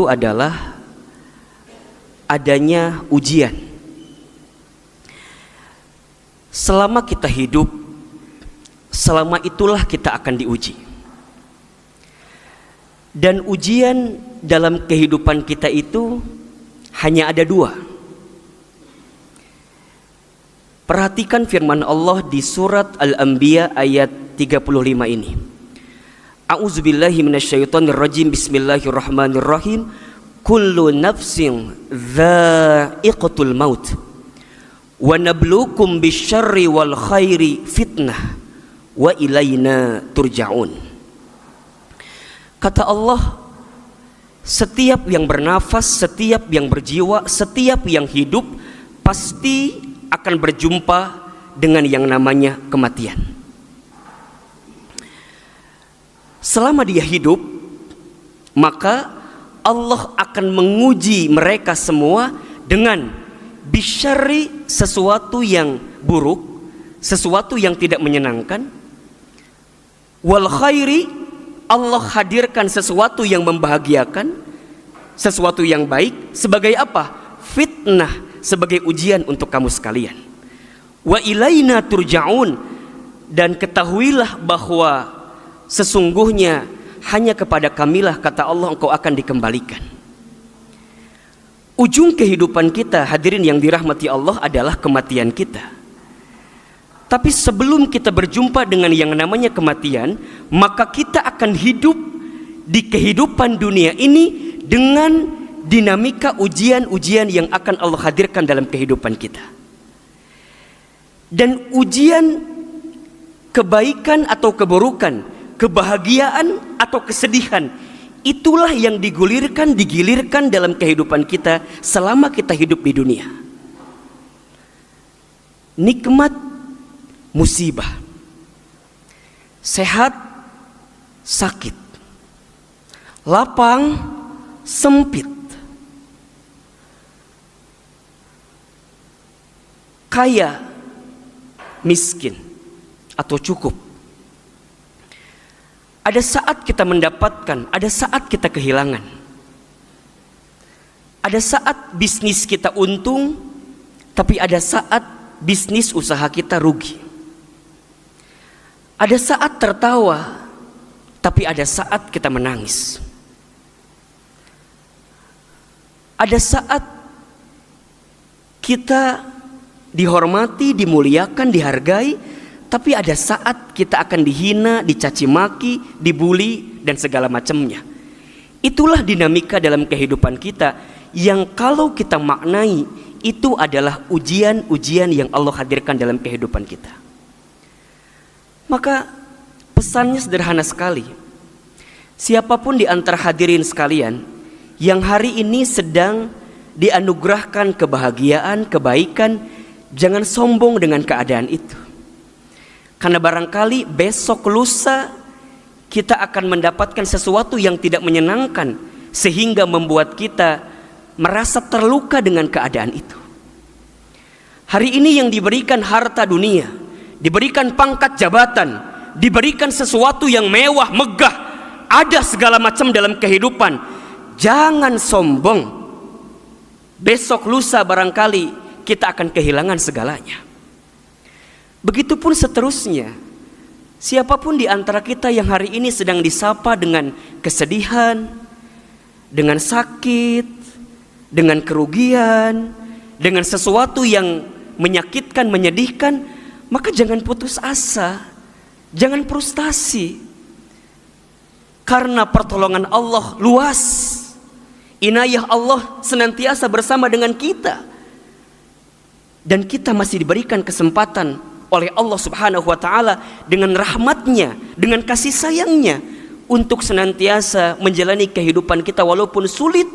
itu adalah adanya ujian. Selama kita hidup, selama itulah kita akan diuji. Dan ujian dalam kehidupan kita itu hanya ada dua. Perhatikan firman Allah di surat Al-Anbiya ayat 35 ini. A'udzubillahi minasyaitonirrajim. Bismillahirrahmanirrahim. Kullu nafsin dha'iqatul maut. Wa nabluukum bisyarri wal khairi fitnah. Wa ilaina turja'un. Kata Allah, setiap yang bernafas, setiap yang berjiwa, setiap yang hidup pasti akan berjumpa dengan yang namanya kematian. Selama dia hidup, maka Allah akan menguji mereka semua dengan bisyarri, sesuatu yang buruk, sesuatu yang tidak menyenangkan, wal khairi, Allah hadirkan sesuatu yang membahagiakan, sesuatu yang baik. Sebagai apa? Fitnah, sebagai ujian untuk kamu sekalian. Wa ilaina turja'un. Dan ketahuilah bahwa sesungguhnya hanya kepada kamilah, kata Allah, engkau akan dikembalikan. Ujung kehidupan kita, hadirin yang dirahmati Allah, adalah kematian kita. Tapi sebelum kita berjumpa dengan yang namanya kematian, maka kita akan hidup di kehidupan dunia ini dengan dinamika ujian-ujian yang akan Allah hadirkan dalam kehidupan kita. Dan ujian kebaikan atau keburukan, kebahagiaan atau kesedihan, itulah yang digilirkan dalam kehidupan kita selama kita hidup di dunia. Nikmat, musibah, sehat, sakit, lapang, sempit, kaya, miskin, atau cukup. Ada saat kita mendapatkan, ada saat kita kehilangan. Ada saat bisnis kita untung, tapi ada saat bisnis usaha kita rugi. Ada saat tertawa, tapi ada saat kita menangis. Ada saat kita dihormati, dimuliakan, dihargai, tapi ada saat kita akan dihina, dicaci maki, dibully, dan segala macamnya. Itulah dinamika dalam kehidupan kita yang kalau kita maknai, itu adalah ujian-ujian yang Allah hadirkan dalam kehidupan kita. Maka pesannya sederhana sekali. Siapapun di antara hadirin sekalian yang hari ini sedang dianugerahkan kebahagiaan, kebaikan, jangan sombong dengan keadaan itu. Karena barangkali besok lusa kita akan mendapatkan sesuatu yang tidak menyenangkan, sehingga membuat kita merasa terluka dengan keadaan itu. Hari ini yang diberikan harta dunia, diberikan pangkat jabatan, diberikan sesuatu yang mewah, megah, ada segala macam dalam kehidupan. Jangan sombong. Besok lusa barangkali kita akan kehilangan segalanya. Begitupun seterusnya. Siapapun di antara kita yang hari ini sedang disapa dengan kesedihan, dengan sakit, dengan kerugian, dengan sesuatu yang menyakitkan, menyedihkan, maka jangan putus asa, jangan frustasi. Karena pertolongan Allah luas, inayah Allah senantiasa bersama dengan kita, dan kita masih diberikan kesempatan oleh Allah Subhanahu wa ta'ala dengan rahmatnya, dengan kasih sayangnya, untuk senantiasa menjalani kehidupan kita walaupun sulit,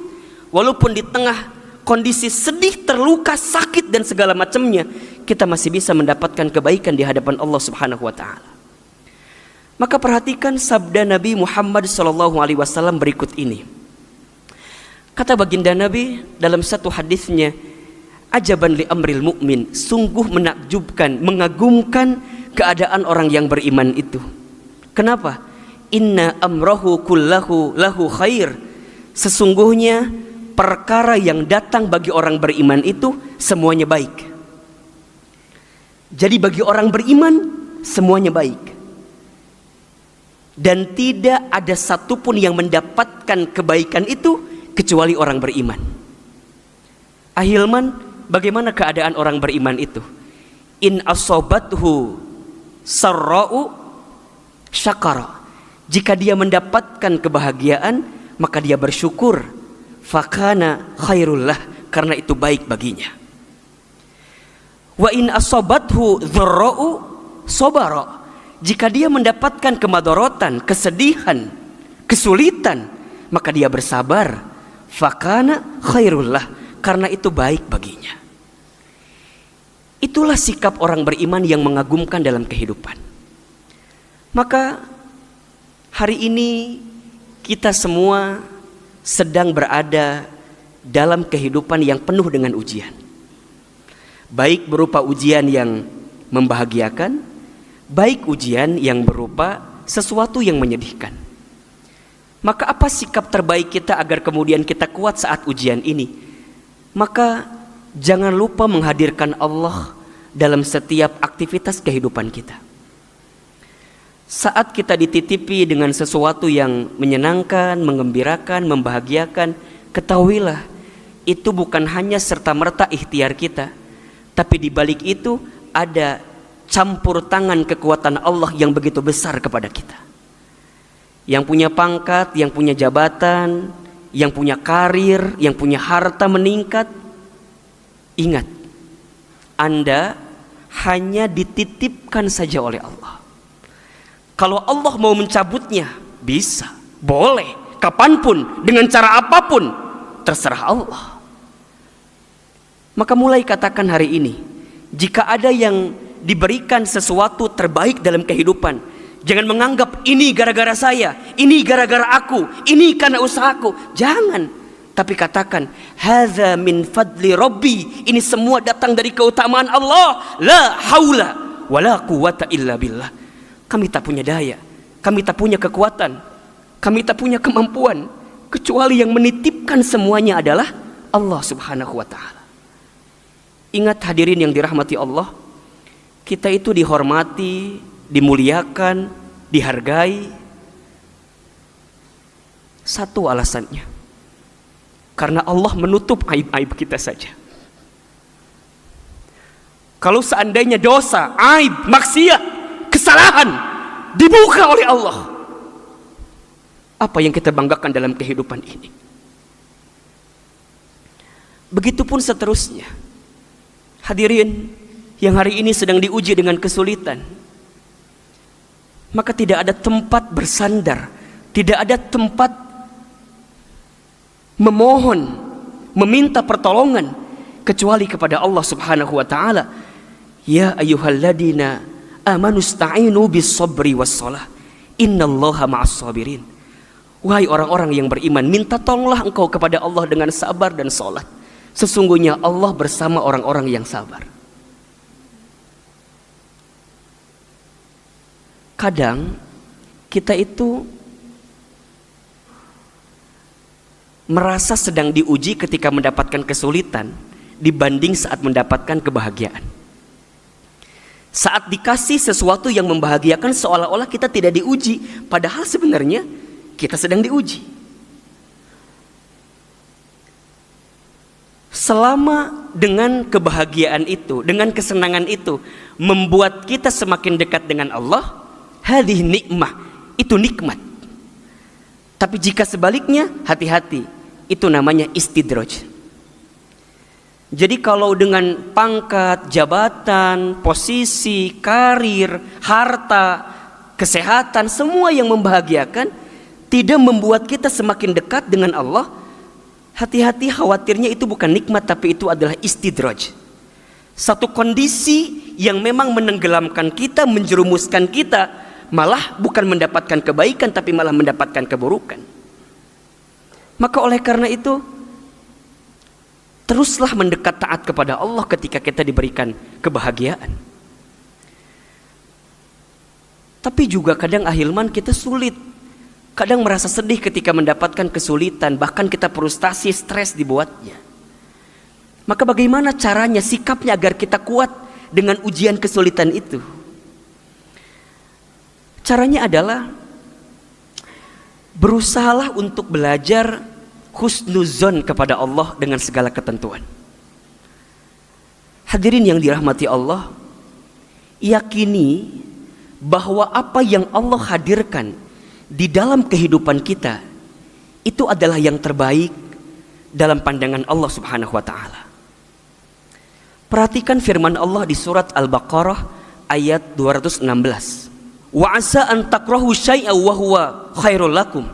walaupun di tengah kondisi sedih, terluka, sakit, dan segala macamnya, kita masih bisa mendapatkan kebaikan di hadapan Allah Subhanahu wa ta'ala. Maka perhatikan sabda Nabi Muhammad SAW berikut ini. Kata baginda Nabi dalam satu hadisnya, ajaban li amril mu'min, sungguh menakjubkan, mengagumkan keadaan orang yang beriman itu. Kenapa? Inna amrahu kullahu lahu khair. sesungguhnya perkara yang datang bagi orang beriman itu semuanya baik. Jadi bagi orang beriman semuanya baik. Dan tidak ada satupun yang mendapatkan kebaikan itu kecuali orang beriman. Ahilman, bagaimana keadaan orang beriman itu? In asobathu sarra'u syakara. Jika dia mendapatkan kebahagiaan, maka dia bersyukur. Fakana khairullah, karena itu baik baginya. Wa in asobathu dharra'u sobara. Jika dia mendapatkan kemadorotan, kesedihan, kesulitan, maka dia bersabar. Fakana khairullah, karena itu baik baginya. Itulah sikap orang beriman yang mengagumkan dalam kehidupan. Maka hari ini kita semua sedang berada dalam kehidupan yang penuh dengan ujian. Baik berupa ujian yang membahagiakan, baik ujian yang berupa sesuatu yang menyedihkan. Maka apa sikap terbaik kita agar kemudian kita kuat saat ujian ini? Maka jangan lupa menghadirkan Allah dalam setiap aktivitas kehidupan kita. Saat kita dititipi dengan sesuatu yang menyenangkan, mengembirakan, membahagiakan, ketahuilah itu bukan hanya serta-merta ikhtiar kita, tapi di balik itu ada campur tangan kekuatan Allah yang begitu besar kepada kita. Yang punya pangkat, yang punya jabatan, yang punya karir, yang punya harta meningkat, ingat, Anda hanya dititipkan saja oleh Allah. Kalau Allah mau mencabutnya, bisa, boleh, kapanpun, dengan cara apapun, terserah Allah. Maka mulai katakan hari ini, jika ada yang diberikan sesuatu terbaik dalam kehidupan, jangan menganggap ini gara-gara saya, ini gara-gara aku, ini karena usahaku. Jangan, tapi katakan hadza min fadli rabbi, ini semua datang dari keutamaan Allah. La haula wala quwata illa billah. Kami tak punya daya, kami tak punya kekuatan, kami tak punya kemampuan, kecuali yang menitipkan semuanya adalah Allah subhanahu wa ta'ala. Ingat hadirin yang dirahmati Allah, kita itu dihormati, dimuliakan, dihargai. Satu alasannya, karena Allah menutup aib-aib kita saja. Kalau seandainya dosa, aib, maksiat, kesalahan dibuka oleh Allah, apa yang kita banggakan dalam kehidupan ini? Begitupun seterusnya. Hadirin yang hari ini sedang diuji dengan kesulitan, maka tidak ada tempat bersandar, tidak ada tempat memohon, meminta pertolongan kecuali kepada Allah subhanahu wa ta'ala. Ya ayyuhalladzina amanu sta'inu bis sabri was shalah, innallaha ma'as sabirin. Wahai orang-orang yang beriman, minta tolonglah engkau kepada Allah dengan sabar dan salat. Sesungguhnya Allah bersama orang-orang yang sabar. Kadang kita itu merasa sedang diuji ketika mendapatkan kesulitan dibanding saat mendapatkan kebahagiaan. Saat dikasih sesuatu yang membahagiakan, seolah-olah kita tidak diuji, padahal sebenarnya kita sedang diuji. Selama dengan kebahagiaan itu, dengan kesenangan itu membuat kita semakin dekat dengan Allah, hadhihi nikmah, itu nikmat. Tapi jika sebaliknya, hati-hati, itu namanya istidraj. Jadi kalau dengan pangkat, jabatan, posisi, karir, harta, kesehatan, semua yang membahagiakan tidak membuat kita semakin dekat dengan Allah, hati-hati, khawatirnya itu bukan nikmat, tapi itu adalah istidraj. Satu kondisi yang memang menenggelamkan kita, menjerumuskan kita, malah bukan mendapatkan kebaikan, tapi malah mendapatkan keburukan. Maka oleh karena itu, teruslah mendekat taat kepada Allah ketika kita diberikan kebahagiaan. Tapi juga kadang ahilman kita sulit Kadang merasa sedih ketika mendapatkan kesulitan, bahkan kita frustasi, stres dibuatnya. Maka bagaimana caranya, sikapnya agar kita kuat dengan ujian kesulitan itu? Caranya adalah berusahalah untuk belajar husnuzon kepada Allah dengan segala ketentuan. Hadirin yang dirahmati Allah, yakini bahwa apa yang Allah hadirkan di dalam kehidupan kita itu adalah yang terbaik dalam pandangan Allah Subhanahu wa taala. Perhatikan firman Allah di surat Al-Baqarah ayat 216. Wa asa an takrahu syai'an wa huwa khairul lakum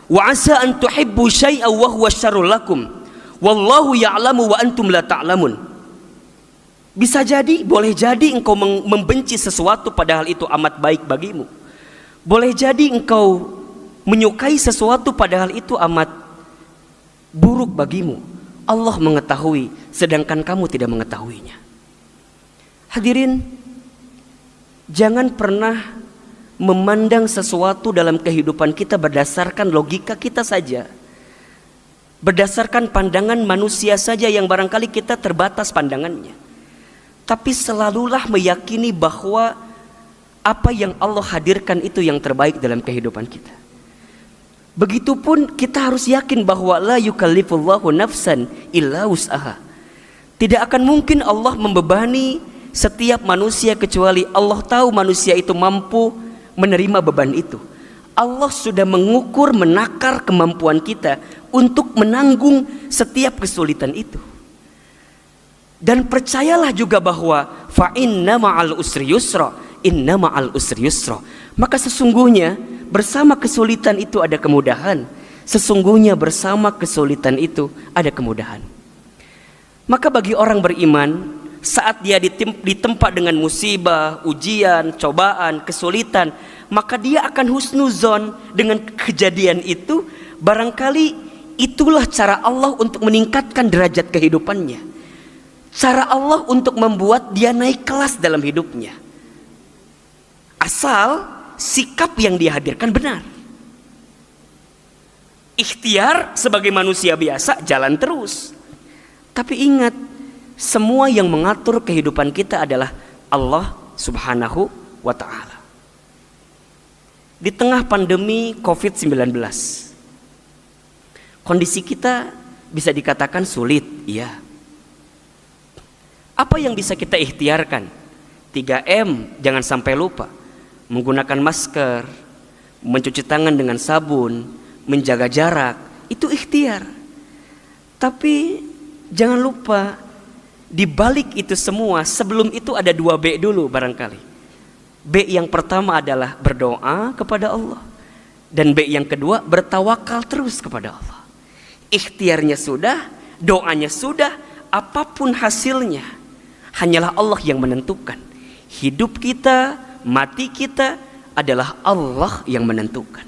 wa asa an tuhibbu syai'an wa huwa syarrul lakum wallahu ya'lamu wa antum la ta'lamun. Bisa jadi, boleh jadi engkau membenci sesuatu padahal itu amat baik bagimu. Boleh jadi engkau menyukai sesuatu padahal itu amat buruk bagimu. Allah mengetahui sedangkan kamu tidak mengetahuinya. Hadirin, jangan pernah memandang sesuatu dalam kehidupan kita berdasarkan logika kita saja, berdasarkan pandangan manusia saja yang barangkali kita terbatas pandangannya. Tapi selalulah meyakini bahwa apa yang Allah hadirkan itu yang terbaik dalam kehidupan kita. Begitupun kita harus yakin bahwa la yukallifullahu nafsan illa wus'aha. Tidak akan mungkin Allah membebani setiap manusia kecuali Allah tahu manusia itu mampu menerima beban itu. Allah sudah mengukur, menakar kemampuan kita untuk menanggung setiap kesulitan itu. Dan percayalah juga bahwa fa inna ma'al usri yusra, inna ma'al usri yusra. Maka sesungguhnya bersama kesulitan itu ada kemudahan. Sesungguhnya bersama kesulitan itu ada kemudahan. Maka bagi orang beriman, saat dia ditempa dengan musibah, ujian, cobaan, kesulitan, maka dia akan husnuzon dengan kejadian itu. Barangkali itulah cara Allah untuk meningkatkan derajat kehidupannya. Cara Allah untuk membuat dia naik kelas dalam hidupnya. Asal sikap yang dihadirkan benar. Ikhtiar sebagai manusia biasa jalan terus. Tapi ingat, semua yang mengatur kehidupan kita adalah Allah Subhanahu wa ta'ala. Di tengah pandemi COVID-19, kondisi kita bisa dikatakan sulit, iya. Apa yang bisa kita ikhtiarkan? 3M, jangan sampai lupa. Menggunakan masker, mencuci tangan dengan sabun, menjaga jarak, itu ikhtiar. Tapi jangan lupa, di balik itu semua, sebelum itu ada 2B dulu barangkali. B yang pertama adalah berdoa kepada Allah. Dan B yang kedua, bertawakal terus kepada Allah. Ikhtiarnya sudah, doanya sudah, apapun hasilnya, hanyalah Allah yang menentukan. Hidup kita, mati kita adalah Allah yang menentukan.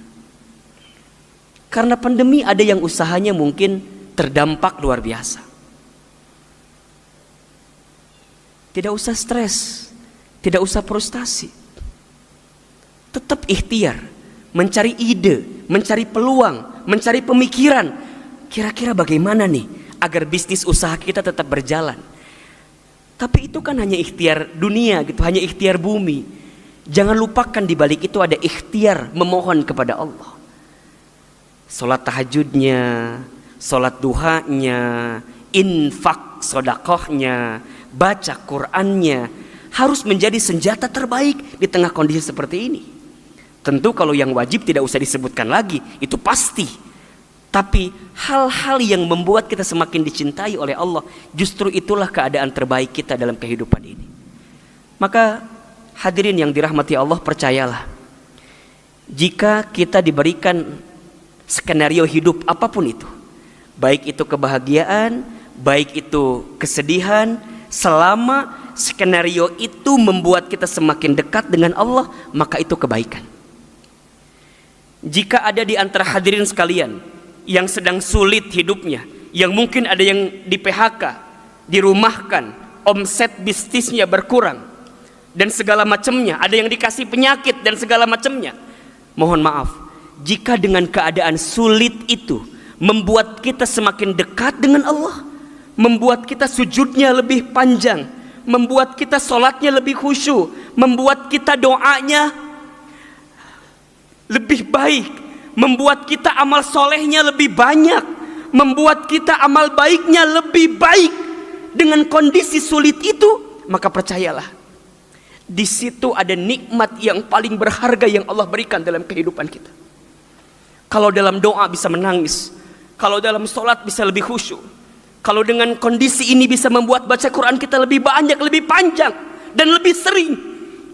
Karena pandemi ada yang usahanya mungkin terdampak luar biasa. Tidak usah stres, tidak usah frustasi. Tetap ikhtiar, mencari ide, mencari peluang, mencari pemikiran. Kira-kira bagaimana nih agar bisnis usaha kita tetap berjalan. Tapi itu kan hanya ikhtiar dunia gitu, hanya ikhtiar bumi. Jangan lupakan di balik itu ada ikhtiar memohon kepada Allah. Salat tahajudnya, salat duhanya, infak sedekahnya, baca Qur'annya harus menjadi senjata terbaik di tengah kondisi seperti ini. Tentu kalau yang wajib tidak usah disebutkan lagi, itu pasti. Tapi hal-hal yang membuat kita semakin dicintai oleh Allah, justru itulah keadaan terbaik kita dalam kehidupan ini. Maka hadirin yang dirahmati Allah, percayalah, jika kita diberikan skenario hidup apapun itu, baik itu kebahagiaan, baik itu kesedihan, selama skenario itu membuat kita semakin dekat dengan Allah, maka itu kebaikan. Jika ada di antara hadirin sekalian yang sedang sulit hidupnya, yang mungkin ada yang di PHK, dirumahkan, omset bisnisnya berkurang, dan segala macamnya, ada yang dikasih penyakit dan segala macamnya, mohon maaf, jika dengan keadaan sulit itu membuat kita semakin dekat dengan Allah, membuat kita sujudnya lebih panjang, membuat kita sholatnya lebih khusyuk, membuat kita doanya lebih baik, membuat kita amal solehnya lebih banyak, membuat kita amal baiknya lebih baik dengan kondisi sulit itu, maka percayalah, di situ ada nikmat yang paling berharga yang Allah berikan dalam kehidupan kita. Kalau dalam doa bisa menangis, kalau dalam sholat bisa lebih khusyuk, kalau dengan kondisi ini bisa membuat baca Quran kita lebih banyak, lebih panjang, dan lebih sering,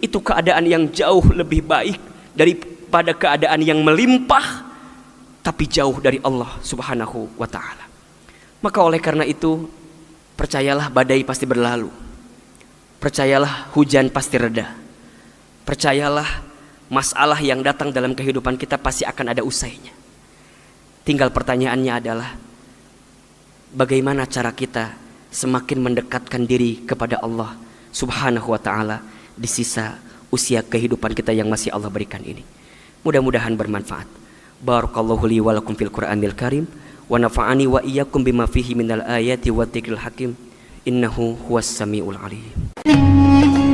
itu keadaan yang jauh lebih baik daripada keadaan yang melimpah tapi jauh dari Allah Subhanahu wa ta'ala. Maka oleh karena itu, percayalah badai pasti berlalu, percayalah hujan pasti reda, percayalah masalah yang datang dalam kehidupan kita pasti akan ada usainya. Tinggal pertanyaannya adalah, bagaimana cara kita semakin mendekatkan diri kepada Allah Subhanahu wa ta'ala di sisa usia kehidupan kita yang masih Allah berikan ini. Mudah-mudahan bermanfaat. Barakallahu li wa lakum fil Qur'anil Karim wa nafa'ani wa iyyakum bima fihi minal ayati wa dzikril hakim. Innahu huwas samiul alim.